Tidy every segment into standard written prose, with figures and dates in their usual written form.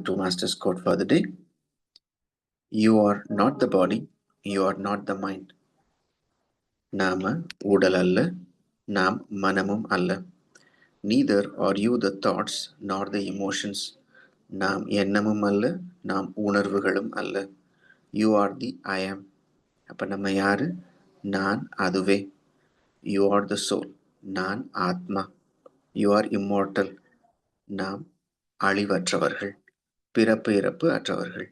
to Master's quote for the day. You are not the body, you are not the mind. நாம உடல் அல்ல, நாம் மனமும் அல்ல. Neither are you the thoughts nor the emotions. நாம் எண்ணமும் அல்ல, நாம் உணர்வுகளும் அல்ல. You are the I am. அப்ப நம்ம யாரு? நான் அதுவே. You are the soul. நான் ஆத்மா. You are immortal. நாம் அழிவற்றவர்கள், பிறப்பு இறப்பு அற்றவர்கள்.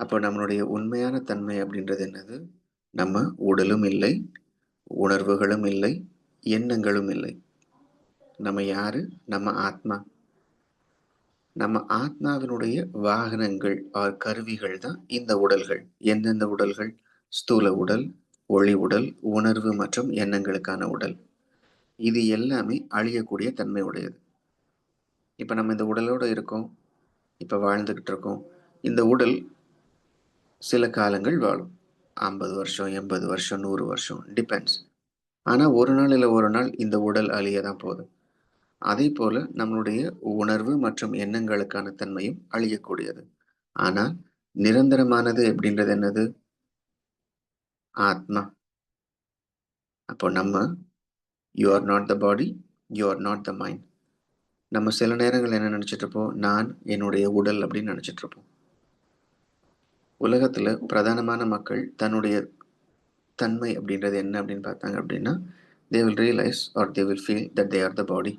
அப்போ நம்மளுடைய உண்மையான தன்மை அப்படின்றது என்னது? நம்ம உடலும் இல்லை, உணர்வுகளும் இல்லை, எண்ணங்களும் இல்லை. நம்ம யாரு? நம்ம ஆத்மா. நம்ம ஆத்மாவினுடைய வாகனங்கள் கருவிகள் தான் இந்த உடல்கள். எந்தெந்த உடல்கள்? ஸ்தூல உடல், ஒளி உடல், உணர்வு மற்றும் எண்ணங்களுக்கான உடல். இது எல்லாமே அழியக்கூடிய தன்மை உடையது. இப்போ நம்ம இந்த உடலோடு இருக்கோம், இப்போ வாழ்ந்துக்கிட்டு இருக்கோம். இந்த உடல் சில காலங்கள் வாழும். 50 வருஷம், 80 வருஷம், 100 வருஷம், டிபெண்ட்ஸ். ஆனால் ஒரு நாள் இல்லை ஒரு நாள் இந்த உடல் அழிய தான் போகுது. அதே போல நம்மளுடைய உணர்வு மற்றும் எண்ணங்களுக்கான தன்மையும் அழியக்கூடியது. ஆனால் நிரந்தரமானது அப்படின்றது என்னது? ஆத்மா. அப்போ நம்ம you are not the body, you are not the mind. நம்ம சில நேரங்கள் என்ன நினச்சிட்டு இருப்போம்? நான் என்னுடைய உடல் அப்படின்னு நினச்சிட்டு இருப்போம். உலகத்தில் பிரதானமான மக்கள் தன்னுடைய தன்மை அப்படின்றது என்ன அப்படின்னு பார்த்தாங்க அப்படின்னா, they will realize or they will feel that they are the body.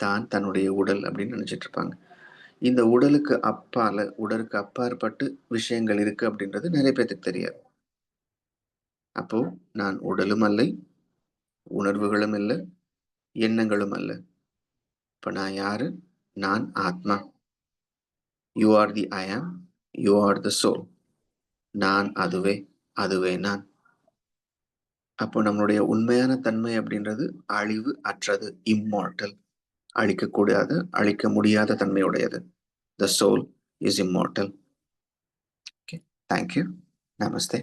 தான் தன்னுடைய உடல் அப்படின்னு நினச்சிட்டு இருப்பாங்க. இந்த உடலுக்கு அப்பாற்பட்டு விஷயங்கள் இருக்கு அப்படின்றது நிறைய பேருக்கு தெரியாது. அப்போ நான் உடலும் அல்ல, உணர்வுகளும் இல்லை, எண்ணங்களும் அல்ல. இப்போ நான் யாரு? நான் ஆத்மா. யூ ஆர் தி ஐ ஆம், யூ ஆர் த சோல். நான் அதுவே, அதுவே நான். அப்போ நம்மளுடைய உண்மையான தன்மை அப்படின்றது அழிவு அற்றது, இம்மார்டல். அழிக்கக்கூடாது, அழிக்க முடியாத தன்மையுடையது. The soul is immortal. Okay. Thank you. Namaste.